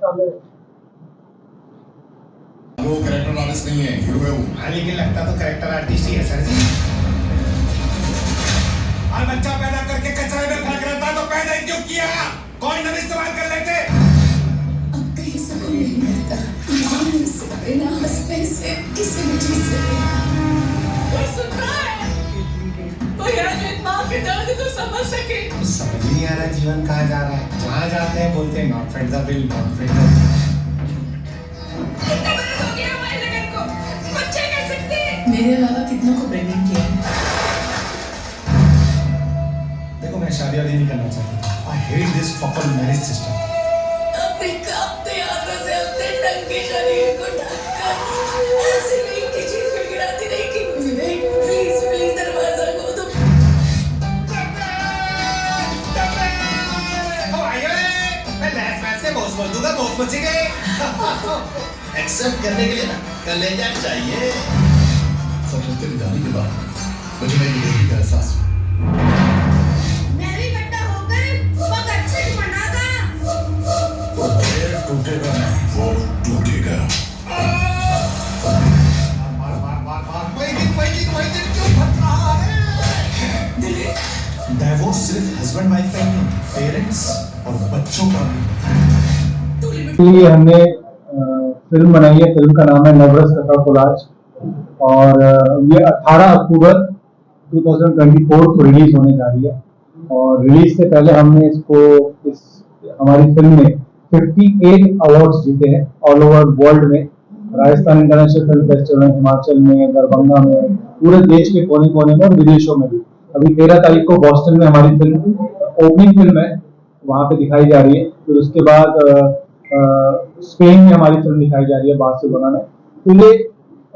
सामने। वो character artist नहीं है, हीरो है वो। हाँ, लेकिन लगता तो कैरेक्टर आर्टिस्ट ही है सर जी। और बच्चा पैदा करके कचरे में फेंक रहा था तो पैदा ही क्यों किया? कौन न इस्तेमाल कर लेते? अब कहीं सुकून नहीं मिलता, ना इससे, ना हंसने से, किसी भी चीज से। कोई सुन रहा है? कोई आज एक माँ के दर्द को समझ सके। समझ ही नहीं आ रहा जीवन कहाँ जा रहा है। जहाँ जाते हैं बोलते हैं not fit the bill, not fit the bill. कितना बरस हो गया हमारे लगन को, बच्चे कर सकते हैं। मेरे अलावा कितनों को प्रेग्नेंट किया है? देखो मैं शादी वादी नहीं करना चाहता। I hate this fucking marriage system. अपने कांपते हाथों से अपने नंगे शरीर को ढककर ऐसे नहीं कि चीज को गिराती नहीं कि प्लीज प्लीज दरवाजा खोलो। एक्सेप्ट करने के लिए ना कलेजा चाहिए। सब तेरे जाने के बाद मुझे मेरी बेटी का एहसास हुआ। मैं भी इकट्ठा होकर बहुत अच्छे से मनागा। वो पैर टूटेगा नहीं, वो टूटेगा। डाइवोर्स सिर्फ हस्बैंड वाइफ का नहीं, पेरेंट्स और बच्चों का भी। इसलिए हमने फिल्म बनाई है। फिल्म का नाम है नवरस कथा कोलाज और ये 18 अक्टूबर 2024 को रिलीज होने जा रही है। और रिलीज से पहले हमने इस हमारी फिल्म में 58 अवार्ड्स जीते हैं ऑल ओवर वर्ल्ड में। राजस्थान इंटरनेशनल फिल्म फेस्टिवल में, हिमाचल में, दरभंगा में, पूरे देश के कोने कोने में और विदेशों में भी। अभी 13 तारीख को बॉस्टन में हमारी फिल्म ओपनिंग फिल्म है, वहाँ पे दिखाई जा रही है। फिर उसके बाद स्पेन में हमारी फिल्म दिखाई जा रही है, बार्सिलोना में। तो ये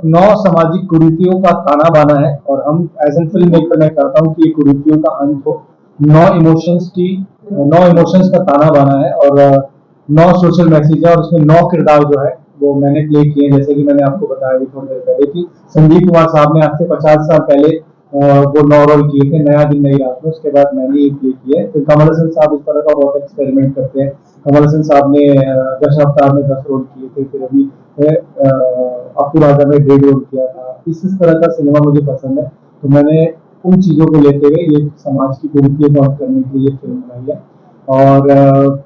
9 सामाजिक कुरीतियों का ताना बाना है और हम एज एन फिल्म मेकर मैं करता हूँ कि ये कुरीतियों का अंत हो। 9 इमोशंस का ताना बाना है और 9 सोशल मैसेज है और उसमें 9 किरदार जो है वो मैंने प्ले किए। जैसे कि मैंने आपको बताया अभी थोड़ी देर पहले कि संदीप कुमार साहब ने आज से 50 साल पहले वो 9 रोल किए थे, नया दिन नई रात में। उसके बाद मैंने ये प्ले किया है। फिर कमल हसन साहब इस तरह का बहुत एक्सपेरिमेंट करते हैं। कमल हसन साहब ने दशावतार में 10 रोल किए थे, फिर अभी अपू राजा में 1.5 रोल किया था। इस तरह का सिनेमा मुझे पसंद है, तो मैंने उन चीजों को लेते हुए ये समाज की कुरीतियों को अंत करने के लिए फिल्म बनाई है। और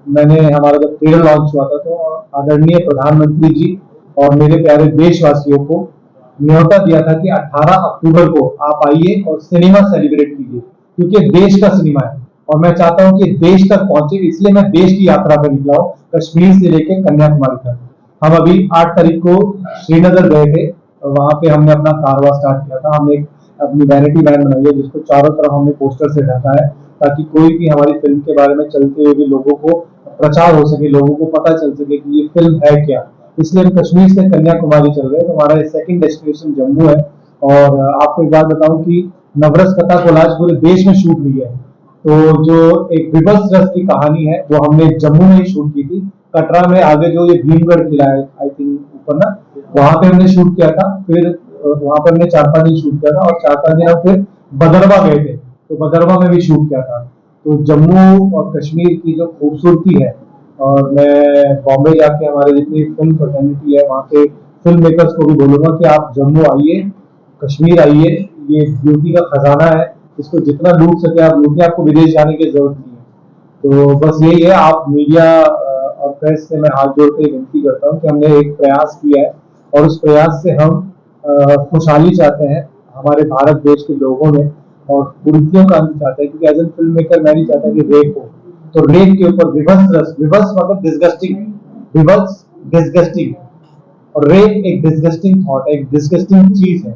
मैंने हमारा जब ट्रेलर लॉन्च हुआ था तो आदरणीय प्रधानमंत्री जी और मेरे प्यारे देशवासियों को न्योता दिया था कि 18 अक्टूबर को आप आइए और सिनेमा सेलिब्रेट कीजिए, क्योंकि देश का सिनेमा है और मैं चाहता हूं कि देश तक पहुंचे। इसलिए मैं देश की यात्रा पर निकला हूं, कश्मीर से लेकर कन्याकुमारी तक। हम अभी 8 तारीख को श्रीनगर गए थे, वहां पे हमने अपना कारवा स्टार्ट किया था। हमने एक अपनी वैनिटी वैन बनाई है जिसको चारों तरफ हमने पोस्टर से ढका है, ताकि कोई भी हमारी फिल्म के बारे में चलते हुए भी लोगों को प्रचार हो सके, लोगों को पता चल सके कि ये फिल्म है क्या। इसलिए हम कश्मीर से कन्याकुमारी चल रहे हैं। तो हमारा सेकंड डेस्टिनेशन जम्मू है। और आपको एक बात बताऊं कि नवरस कथा कोलाज पूरे देश में शूट हुई है। तो जो एक विभत्स रस की कहानी है वो हमने जम्मू में ही शूट की थी। कटरा में आगे जो ये भीमगढ़ किला है आई थिंक ऊपर ना, वहां पे हमने शूट किया था। फिर वहां पर हमने 4-5 दिन शूट किया था और 4-5 दिन हम फिर भदरवा गए थे, तो भदरवा में भी शूट किया था। तो जम्मू और कश्मीर की जो खूबसूरती है, और मैं बॉम्बे जाके हमारे जितनी फिल्म फर्टेनिटी है वहाँ के फिल्म मेकर्स को भी बोलूंगा कि आप जम्मू आइए, कश्मीर आइए। ये ब्यूटी का खजाना है, इसको जितना लूट सके आप लूटिए, आपको विदेश जाने की जरूरत नहीं है। तो बस यही है। आप मीडिया और प्रेस से मैं हाथ जोड़ के विनती करता हूँ कि हमने एक प्रयास किया है और उस प्रयास से हम खुशहाली चाहते हैं हमारे भारत देश के लोगों में और कुरीतियों का अंत चाहते हैं। क्योंकि एज एन फिल्म मेकर मैं नहीं चाहता कि रेप हो, तो रेप के ऊपर विभत्स मतलब डिस्गस्टिंग, विभत्स डिस्गस्टिंग, और रेप एक डिस्गस्टिंग थॉट है, एक डिस्गस्टिंग चीज है।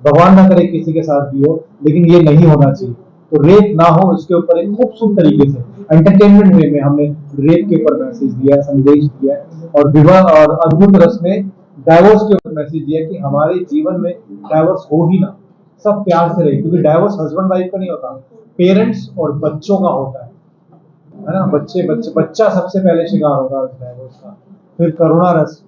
भगवान ना करे किसी के साथ भी हो, लेकिन ये नहीं होना चाहिए। तो रेप ना हो, इसके ऊपर एक खूबसूरत तरीके से एंटरटेनमेंट वे में हमने रेप के ऊपर मैसेज दिया, संदेश दिया। और विवाह और अद्भुत रस में डाइवोर्स के ऊपर मैसेज दिया कि हमारे जीवन में डाइवोर्स हो ही ना, सब प्यार से रहे। क्योंकि डाइवोर्स हस्बैंड वाइफ का नहीं होता, पेरेंट्स और बच्चों का होता है ना। बच्चा सबसे पहले शिकार होगा उस डाइवोर्स का। फिर करुणा रस,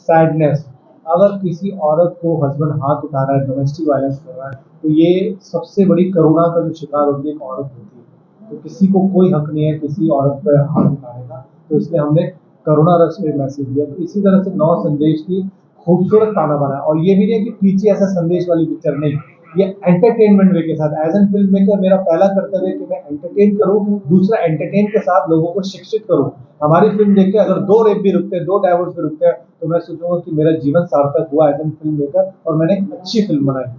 सैडनेस। अगर किसी औरत को हस्बैंड हाथ उठा रहा है, डोमेस्टिक वायलेंस कर रहा है, तो ये सबसे बड़ी करुणा का जो शिकार होती है एक औरत होती है। तो किसी को कोई हक नहीं है किसी औरत पर हाथ उठाने का। तो इसलिए हमने करुणा रस में मैसेज दिया। तो इसी तरह से 9 संदेश की खूबसूरत ताना बना है। और ये भी नहीं है कि पीछे ऐसा संदेश वाली पिक्चर नहीं, ये एंटरटेनमेंट वे के साथ एज एन फिल्म मेकर मेरा पहला कर्तव्य है कि मैं एंटरटेन करूं, दूसरा एंटरटेन के साथ लोगों को शिक्षित करूं। हमारी फिल्म देख के अगर 2 रेप भी रुकते हैं, 2 डाइवोर्स भी रुकते हैं, तो मैं सोचूंगा कि मेरा जीवन सार्थक हुआ एज एन फिल्म मेकर और मैंने एक अच्छी फिल्म बनाई।